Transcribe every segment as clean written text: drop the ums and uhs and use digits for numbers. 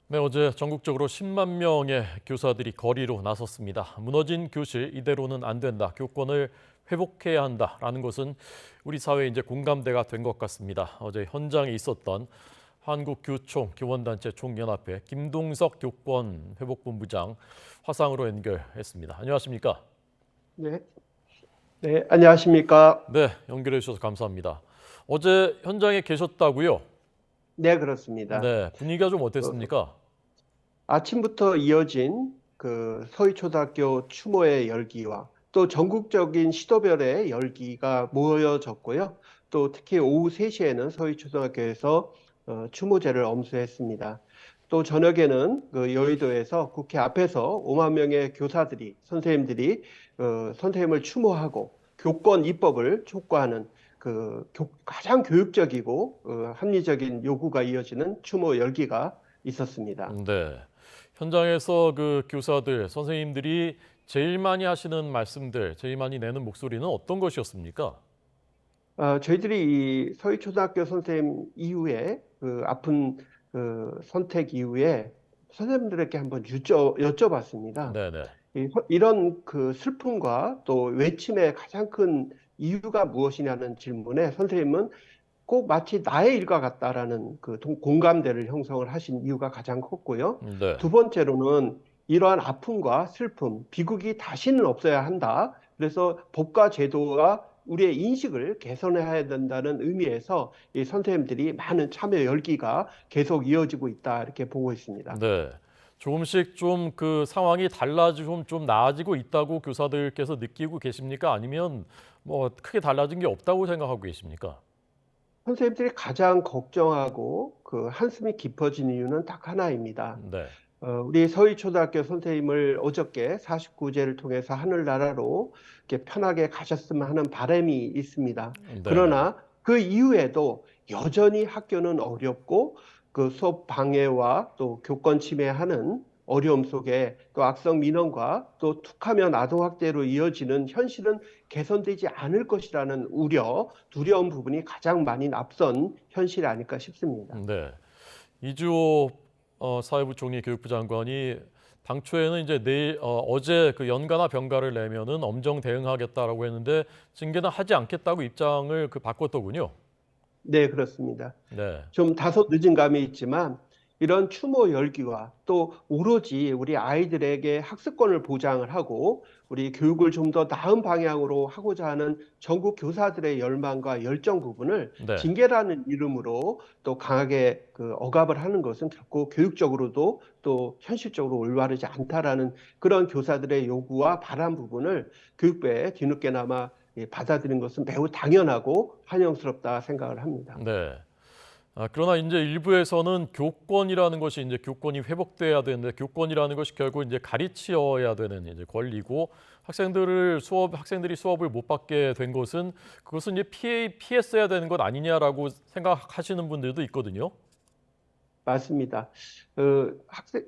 네, 어제 전국적으로 10만 명의 교사들이 거리로 나섰습니다. 무너진 교실 이대로는 안 된다. 교권을 회복해야 한다라는 것은 우리 사회에 이제 공감대가 된 것 같습니다. 어제 현장에 있었던 한국교총 교원단체 총연합회 김동석 교권회복본부장 화상으로 연결했습니다. 안녕하십니까? 네, 네, 안녕하십니까? 네, 연결해 주셔서 감사합니다. 어제 현장에 계셨다고요? 네, 그렇습니다. 네, 분위기가 좀 어, 어땠습니까? 아침부터 이어진 그 서희초등학교 추모의 열기와 또 전국적인 시도별의 열기가 모여졌고요. 또 특히 오후 3시에는 서희초등학교에서 추모제를 엄수했습니다. 또 저녁에는 그 여의도에서 국회 앞에서 5만 명의 교사들이, 선생님들이 선생님을 추모하고 교권 입법을 촉구하는 가장 교육적이고 합리적인 요구가 이어지는 추모 열기가 있었습니다. 네. 현장에서 그 교사들, 선생님들이 제일 많이 하시는 말씀들, 제일 많이 내는 목소리는 어떤 것이었습니까? 저희들이 이 서희초등학교 선생님 이후에 그 아픈 그 선택 이후에 선생님들에게 한번 여쭤봤습니다. 네네. 이런 그 슬픔과 또 외침의 가장 큰 이유가 무엇이냐는 질문에 선생님은 꼭 마치 나의 일과 같다라는 공감대를 형성을 하신 이유가 가장 컸고요. 네. 두 번째로는 이러한 아픔과 슬픔, 비극이 다시는 없어야 한다. 그래서 법과 제도와 우리의 인식을 개선해야 된다는 의미에서 이 선생님들이 많은 참여 열기가 계속 이어지고 있다 이렇게 보고 있습니다. 네. 조금씩 좀 그 상황이 달라지고 좀 나아지고 있다고 교사들께서 느끼고 계십니까? 아니면 뭐 크게 달라진 게 없다고 생각하고 계십니까? 선생님들이 가장 걱정하고 한숨이 깊어진 이유는 딱 하나입니다. 네. 우리 서희초등학교 선생님을 어저께 49제를 통해서 하늘나라로 이렇게 편하게 가셨으면 하는 바람이 있습니다. 네네. 그러나 그 이후에도 여전히 학교는 어렵고 그 수업 방해와 또 교권 침해하는 어려움 속에 또 악성 민원과 또 툭하면 아동학대로 이어지는 현실은 개선되지 않을 것이라는 우려, 두려운 부분이 가장 많이 앞선 현실이 아닐까 싶습니다. 네. 이주호 사회부총리 교육부 장관이 당초에는 이제 어제 그 연가나 병가를 내면은 엄정 대응하겠다라고 했는데 징계는 하지 않겠다고 입장을 바꿨더군요. 네, 그렇습니다. 네. 좀 다소 늦은 감이 있지만 이런 추모 열기와 또 오로지 우리 아이들에게 학습권을 보장을 하고 우리 교육을 좀 더 나은 방향으로 하고자 하는 전국 교사들의 열망과 열정 부분을 네. 징계라는 이름으로 또 강하게 억압을 하는 것은 결코 교육적으로도 또 현실적으로 올바르지 않다라는 그런 교사들의 요구와 바람 부분을 교육부에 뒤늦게나마 받아들인 것은 매우 당연하고 환영스럽다 생각을 합니다. 네. 그러나 이제 일부에서는 교권이라는 것이 이제 교권이 회복돼야 되는데 교권이라는 것이 결국 이제 가르쳐야 되는 이제 권리고 학생들이 수업을 못 받게 된 것은 그것은 이제 피했어야 되는 것 아니냐라고 생각하시는 분들도 있거든요. 맞습니다.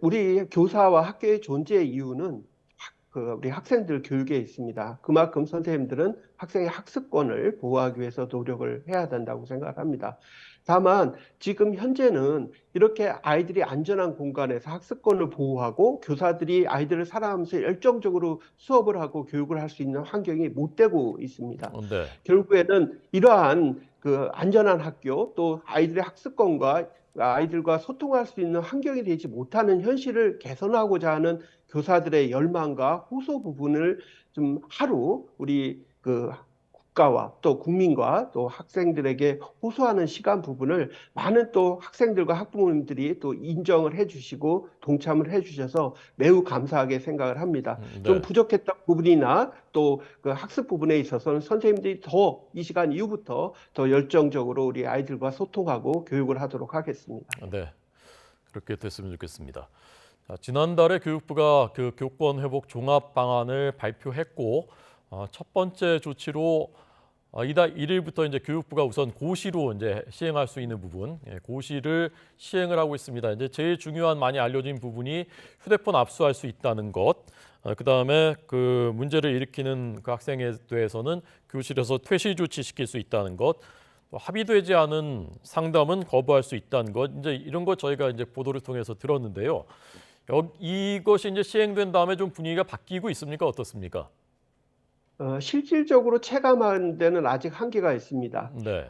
우리 교사와 학교의 존재의 이유는 우리 학생들 교육에 있습니다. 그만큼 선생님들은 학생의 학습권을 보호하기 위해서 노력을 해야 된다고 생각합니다. 다만 지금 현재는 이렇게 아이들이 안전한 공간에서 학습권을 보호하고 교사들이 아이들을 사랑하면서 열정적으로 수업을 하고 교육을 할 수 있는 환경이 못 되고 있습니다. 네. 결국에는 이러한 안전한 학교 또 아이들의 학습권과 아이들과 소통할 수 있는 환경이 되지 못하는 현실을 개선하고자 하는 교사들의 열망과 호소 부분을 좀 하루 우리 국가와 또 국민과 또 학생들에게 호소하는 시간 부분을 많은 또 학생들과 학부모님들이 또 인정을 해주시고 동참을 해주셔서 매우 감사하게 생각을 합니다. 좀 네. 부족했던 부분이나 또 그 학습 부분에 있어서는 선생님들이 더 이 시간 이후부터 더 열정적으로 우리 아이들과 소통하고 교육을 하도록 하겠습니다. 네. 그렇게 됐으면 좋겠습니다. 지난달에 교육부가 그 교권 회복 종합 방안을 발표했고 첫 번째 조치로 이달 1일부터 이제 교육부가 우선 고시로 이제 시행할 수 있는 부분, 고시를 시행을 하고 있습니다. 이제 제일 중요한 많이 알려진 부분이 휴대폰 압수할 수 있다는 것. 그다음에 그 문제를 일으키는 그 학생에 대해서는 교실에서 퇴실 조치시킬 수 있다는 것. 또 합의되지 않은 상담은 거부할 수 있다는 것, 이제 이런 거 저희가 이제 보도를 통해서 들었는데요. 이것이 이제 시행된 다음에 좀 분위기가 바뀌고 있습니까? 어떻습니까? 실질적으로 체감하는 데는 아직 한계가 있습니다. 네,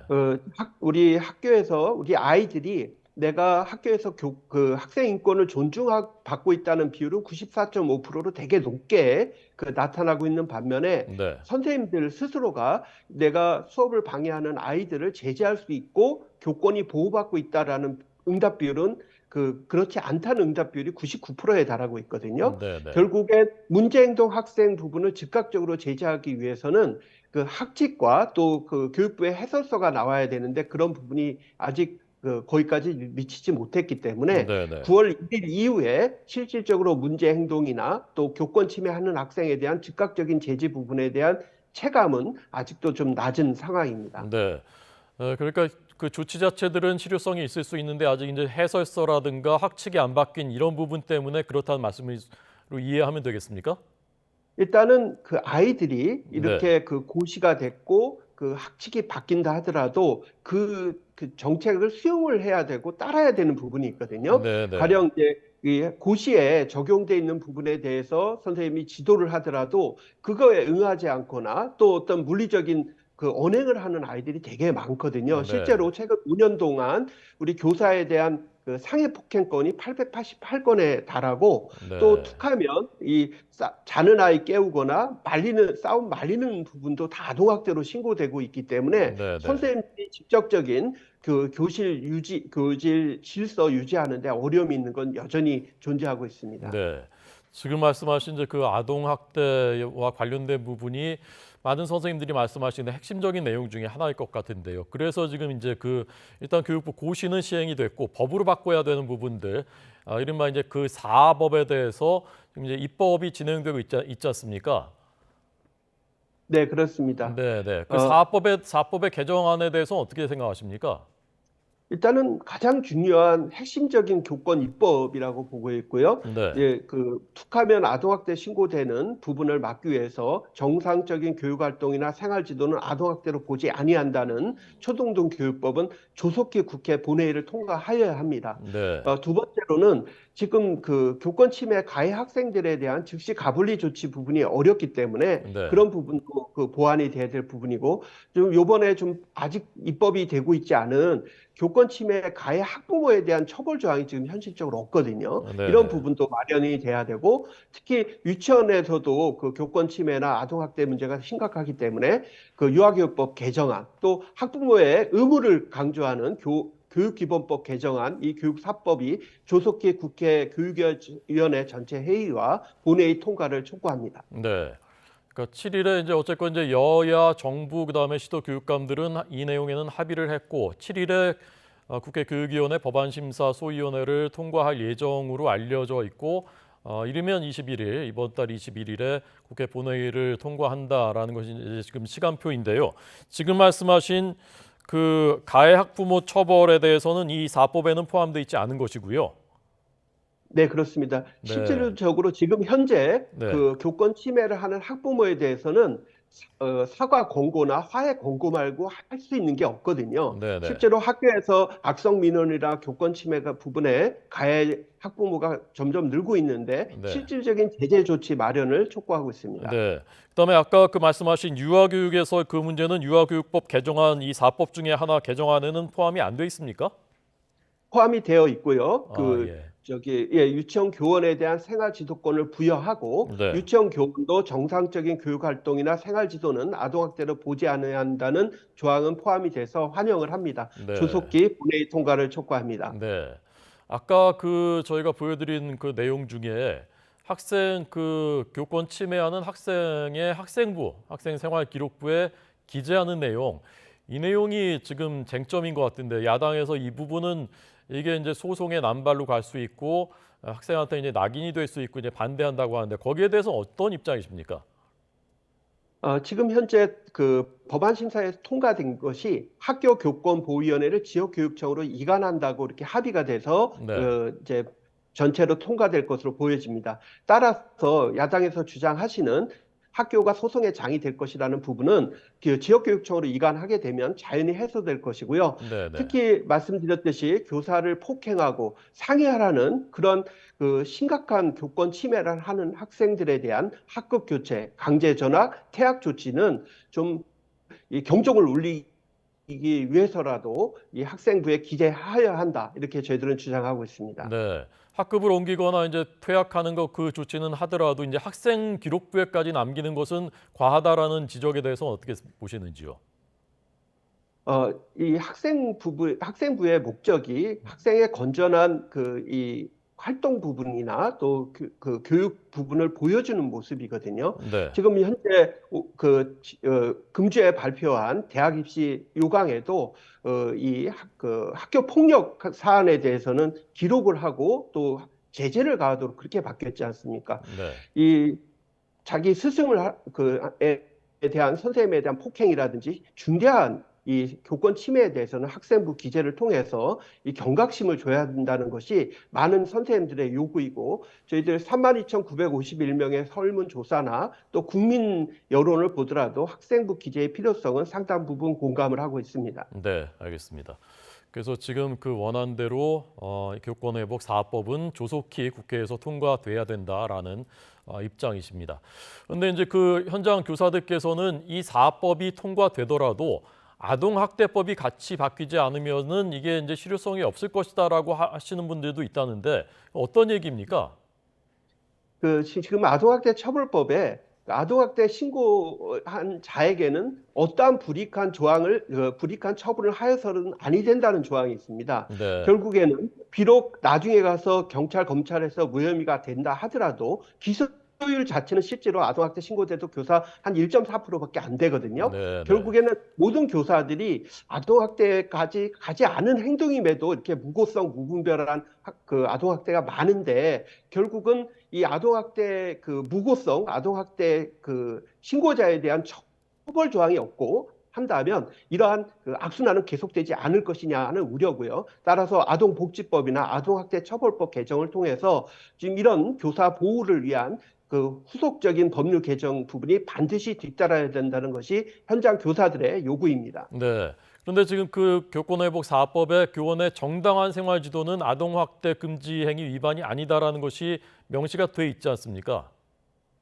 우리 학교에서 우리 아이들이 내가 학교에서 그 학생 인권을 존중받고 있다는 비율은 94.5%로 되게 높게 나타나고 있는 반면에 네, 선생님들 스스로가 내가 수업을 방해하는 아이들을 제재할 수 있고 교권이 보호받고 있다라는 응답 비율은 그렇지 않다는 응답 비율이 99%에 달하고 있거든요. 네, 네, 결국에 문제행동 학생 부분을 즉각적으로 제재하기 위해서는 그 학칙과 또 그 교육부의 해설서가 나와야 되는데 그런 부분이 아직 거기까지 미치지 못했기 때문에 네, 네, 9월 1일 이후에 실질적으로 문제 행동이나 또 교권 침해하는 학생에 대한 즉각적인 제재 부분에 대한 체감은 아직도 좀 낮은 상황입니다. 네. 그러니까 그 조치 자체들은 실효성이 있을 수 있는데 아직 이제 해설서라든가 학칙이 안 바뀐 이런 부분 때문에 그렇다는 말씀으로 이해하면 되겠습니까? 일단은 그 아이들이 네, 이렇게 고시가 됐고 그 학칙이 바뀐다 하더라도 그 정책을 수용을 해야 되고 따라야 되는 부분이 있거든요. 네, 네, 가령 이제 이 고시에 적용돼 있는 부분에 대해서 선생님이 지도를 하더라도 그거에 응하지 않거나 또 어떤 물리적인 언행을 하는 아이들이 되게 많거든요. 네, 실제로 최근 5년 동안 우리 교사에 대한 상해 폭행건이 888건에 달하고 또 네, 툭하면 자는 아이 깨우거나 싸움 말리는 부분도 다 아동학대로 신고되고 있기 때문에 네, 네, 선생님들이 직접적인 교실 질서 유지하는 데 어려움이 있는 건 여전히 존재하고 있습니다. 네. 지금 말씀하신 이제 그 아동 학대와 관련된 부분이 많은 선생님들이 말씀하시는 핵심적인 내용 중에 하나일 것 같은데요. 그래서 지금 이제 일단 교육부 고시는 시행이 됐고 법으로 바꿔야 되는 부분들, 이른바 이제 그 사법에 대해서 지금 이제 입법이 진행되고 있지 않습니까? 네, 그렇습니다. 네, 네. 그 어, 사법의 개정안에 대해서 어떻게 생각하십니까? 일단은 가장 중요한 핵심적인 교권 입법이라고 보고 있고요. 네, 예, 툭하면 아동학대 신고되는 부분을 막기 위해서 정상적인 교육 활동이나 생활 지도는 아동학대로 보지 아니한다는 초등등 교육법은 조속히 국회 본회의를 통과하여야 합니다. 네, 두 번째로는 지금 교권 침해 가해 학생들에 대한 즉시 가불리 조치 부분이 어렵기 때문에 네, 그런 부분도 보완이 돼야 될 부분이고 좀 요번에 좀 아직 입법이 되고 있지 않은 교권 침해 가해 학부모에 대한 처벌 조항이 지금 현실적으로 없거든요. 네, 이런 네, 부분도 마련이 돼야 되고 특히 유치원에서도 교권 침해나 아동학대 문제가 심각하기 때문에 유아교육법 개정안 또 학부모의 의무를 강조하는 교육기본법 개정안, 이 교육사법이 조속히 국회 교육위원회 전체 회의와 본회의 통과를 촉구합니다. 네. 그러니까 7일에 이제 어쨌건 이제 여야 정부 그다음에 시도 교육감들은 이 내용에는 합의를 했고 7일에 국회 교육위원회 법안심사 소위원회를 통과할 예정으로 알려져 있고 이르면 21일 이번 달 21일에 국회 본회의를 통과한다라는 것이 이제 지금 시간표인데요. 지금 말씀하신 그 가해 학부모 처벌에 대해서는 이 사법에는 포함되어 있지 않은 것이고요. 네, 그렇습니다. 네, 실질적으로 지금 현재 네, 교권 침해를 하는 학부모에 대해서는 사과 권고나 화해 권고 말고 할 수 있는 게 없거든요. 네, 네, 실제로 학교에서 악성 민원이나 교권 침해가 부분에 가해 학부모가 점점 늘고 있는데 네. 실질적인 제재 조치 마련을 촉구하고 있습니다. 네. 그다음에 아까 그 말씀하신 유아교육에서 그 문제는 유아교육법 개정안 이 사법 중에 하나 개정안에는 포함이 안 돼 있습니까? 포함이 되어 있고요. 아, 예. 유치원 교원에 대한 생활 지도권을 부여하고 네. 유치원 교원도 정상적인 교육 활동이나 생활 지도는 아동학대로 보지 않아야 한다는 조항은 포함이 돼서 환영을 합니다. 네. 조속히 본회의 통과를 촉구합니다. 네. 아까 저희가 보여드린 그 내용 중에 학생 교권 침해하는 학생의 학생 생활 기록부에 기재하는 내용 이 내용이 지금 쟁점인 것 같은데 야당에서 이 부분은 이게 이제 소송의 남발로 갈 수 있고 학생한테 이제 낙인이 될 수 있고 이제 반대한다고 하는데 거기에 대해서 어떤 입장이십니까? 지금 현재 법안 심사에서 통과된 것이 학교교권보호위원회를 지역교육청으로 이관한다고 이렇게 합의가 돼서 네. 이제 전체로 통과될 것으로 보여집니다. 따라서 야당에서 주장하시는 학교가 소송의 장이 될 것이라는 부분은 그 지역교육청으로 이관하게 되면 자연히 해소될 것이고요. 네, 네. 특히 말씀드렸듯이 교사를 폭행하고 상해하라는 그런 그 심각한 교권 침해를 하는 학생들에 대한 학급 교체, 강제 전학, 퇴학 조치는 좀 이 경종을 울리기 위해서라도 이 학생부에 기재하여야 한다. 이렇게 저희들은 주장하고 있습니다. 네. 학급을 옮기거나 이제 퇴학하는 것 그 조치는 하더라도 이제 학생 기록부에까지 남기는 것은 과하다라는 지적에 대해서 어떻게 보시는지요? 이 학생부의 목적이 학생의 건전한 이 활동 부분이나 또 그 교육 부분을 보여주는 모습이거든요. 네. 지금 현재 금주에 발표한 대학 입시 요강에도 그 학교 폭력 사안에 대해서는 기록을 하고 또 제재를 가하도록 그렇게 바뀌었지 않습니까? 네. 이 자기 스승을 에 대한 선생님에 대한 폭행이라든지 중대한 이 교권 침해에 대해서는 학생부 기재를 통해서 이 경각심을 줘야 된다는 것이 많은 선생님들의 요구이고 저희들 32,951명의 설문조사나 또 국민 여론을 보더라도 학생부 기재의 필요성은 상당 부분 공감을 하고 있습니다. 네, 알겠습니다. 그래서 지금 그 원안대로 교권회복 4법은 조속히 국회에서 통과돼야 된다라는 입장이십니다. 그런데 이제 그 현장 교사들께서는 이 4법이 통과되더라도 아동학대법이 같이 바뀌지 않으면은 이게 이제 실효성이 없을 것이다라고 하시는 분들도 있다는데 어떤 얘기입니까? 지금 아동학대 처벌법에 아동학대 신고한 자에게는 어떠한 불이익한 처분을 하여서는 아니 된다는 조항이 있습니다. 네, 결국에는 비록 나중에 가서 경찰, 검찰에서 무혐의가 된다 하더라도 기소율 자체는 실제로 아동학대 신고돼도 교사 한 1.4%밖에 안 되거든요. 네, 네, 결국에는 모든 교사들이 아동학대까지 가지 않은 행동임에도 이렇게 무고성 무분별한 그 아동학대가 많은데 결국은 이 아동학대 그 무고성 아동학대 그 신고자에 대한 처벌 조항이 없고 한다면 이러한 그 악순환은 계속되지 않을 것이냐는 우려고요. 따라서 아동복지법이나 아동학대 처벌법 개정을 통해서 지금 이런 교사 보호를 위한 그 후속적인 법률 개정 부분이 반드시 뒤따라야 된다는 것이 현장 교사들의 요구입니다. 네. 그런데 지금 그 교권회복 4법의 교원의 정당한 생활 지도는 아동학대 금지 행위 위반이 아니다라는 것이 명시가 돼 있지 않습니까?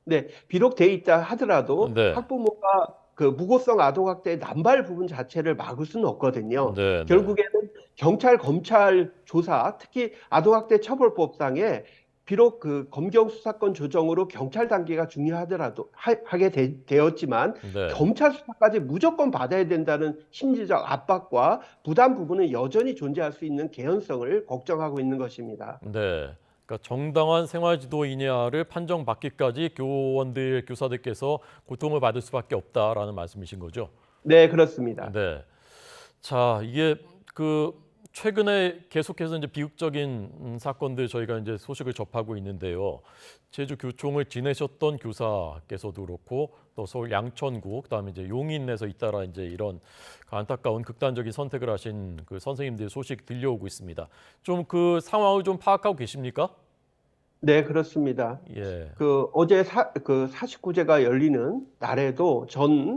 네, 비록 돼 있다 하더라도 네, 학부모가 그 무고성 아동학대의 남발 부분 자체를 막을 수는 없거든요. 네, 네, 결국에는 경찰, 검찰 조사, 특히 아동학대 처벌법상에 비록 그 검경 수사권 조정으로 경찰 단계가 중요하더라도 하게 되었지만 네, 검찰 수사까지 무조건 받아야 된다는 심리적 압박과 부담 부분은 여전히 존재할 수 있는 개연성을 걱정하고 있는 것입니다. 네. 그러니까 정당한 생활 지도이냐를 판정받기까지 교원들, 교사들께서 고통을 받을 수밖에 없다라는 말씀이신 거죠? 네, 그렇습니다. 네. 자, 이게 그 최근에 계속해서 이제 비극적인 사건들 저희가 이제 소식을 접하고 있는데요. 제주교총을 지내셨던 교사께서도 그렇고 또 서울 양천구 그다음에 이제 용인에서 잇따라 이제 이런 안타까운 극단적인 선택을 하신 그 선생님들 소식 들려오고 있습니다. 좀 그 상황을 좀 파악하고 계십니까? 네, 그렇습니다. 예. 어제 그 49제가 열리는 날에도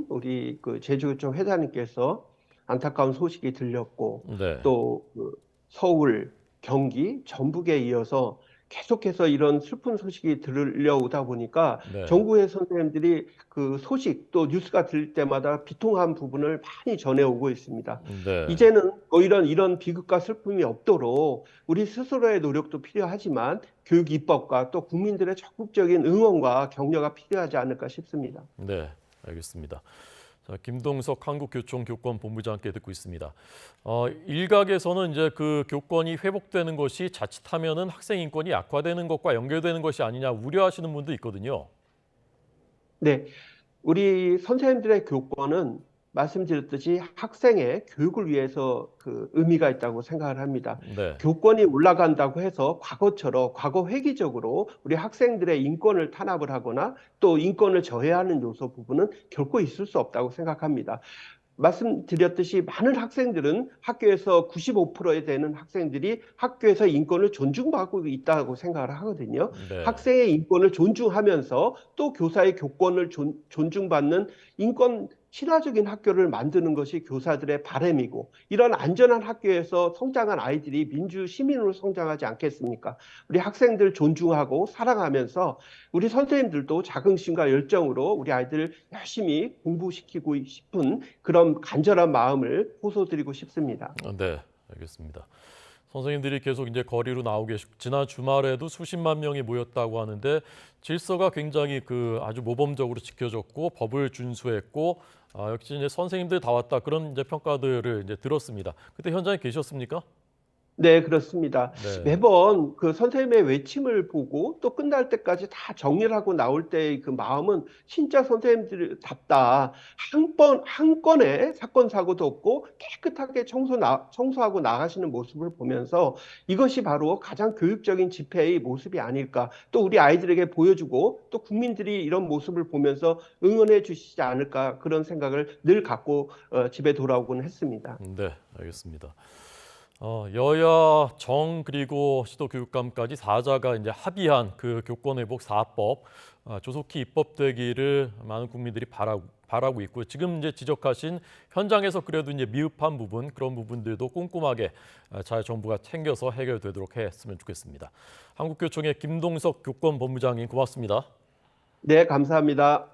우리 그 제주교총 회장님께서 안타까운 소식이 들렸고 네. 또그 서울, 경기, 전북에 이어서 계속해서 이런 슬픈 소식이 들려오다 보니까 네. 전국의 선생님들이 그 소식 또 뉴스가 들릴 때마다 비통한 부분을 많이 전해오고 있습니다. 네. 이제는 더 이런 비극과 슬픔이 없도록 우리 스스로의 노력도 필요하지만 교육 입법과 또 국민들의 적극적인 응원과 격려가 필요하지 않을까 싶습니다. 네. 알겠습니다. 자, 김동석 한국교총교권본부장께 듣고 있습니다. 일각에서는 이제 그 교권이 회복되는 것이 자칫하면은 학생 인권이 약화되는 것과 연결되는 것이 아니냐 우려하시는 분도 있거든요. 네, 우리 선생님들의 교권은 말씀드렸듯이 학생의 교육을 위해서 그 의미가 있다고 생각을 합니다. 네. 교권이 올라간다고 해서 과거 획기적으로 우리 학생들의 인권을 탄압을 하거나 또 인권을 저해하는 요소 부분은 결코 있을 수 없다고 생각합니다. 말씀드렸듯이 많은 학생들은 학교에서 95%에 되는 학생들이 학교에서 인권을 존중받고 있다고 생각을 하거든요. 네. 학생의 인권을 존중하면서 또 교사의 교권을 존중받는 인권 친화적인 학교를 만드는 것이 교사들의 바람이고 이런 안전한 학교에서 성장한 아이들이 민주 시민으로 성장하지 않겠습니까? 우리 학생들 존중하고 사랑하면서 우리 선생님들도 자긍심과 열정으로 우리 아이들 열심히 공부시키고 싶은 그런 간절한 마음을 호소드리고 싶습니다. 네, 알겠습니다. 선생님들이 계속 이제 거리로 나오고 계시고 지난 주말에도 수십만 명이 모였다고 하는데 질서가 굉장히 아주 모범적으로 지켜졌고 법을 준수했고 역시 이제 선생님들 다 왔다 그런 이제 평가들을 이제 들었습니다. 그때 현장에 계셨습니까? 네, 그렇습니다. 네. 매번 그 선생님의 외침을 보고 또 끝날 때까지 다 정리를 하고 나올 때의 그 마음은 진짜 선생님들답다. 한 건의 사건, 사고도 없고 깨끗하게 청소하고 나가시는 모습을 보면서 이것이 바로 가장 교육적인 집회의 모습이 아닐까. 또 우리 아이들에게 보여주고 또 국민들이 이런 모습을 보면서 응원해 주시지 않을까. 그런 생각을 늘 갖고 집에 돌아오곤 했습니다. 네, 알겠습니다. 여야 정 그리고 시도교육감까지 사자가 이제 합의한 그 교권회복 4법 조속히 입법되기를 많은 국민들이 바라고 있고요. 지금 이제 지적하신 현장에서 그래도 이제 미흡한 부분 그런 부분들도 꼼꼼하게 잘 정부가 챙겨서 해결되도록 했으면 좋겠습니다. 한국교총의 김동석 교권본부장님 고맙습니다. 네, 감사합니다.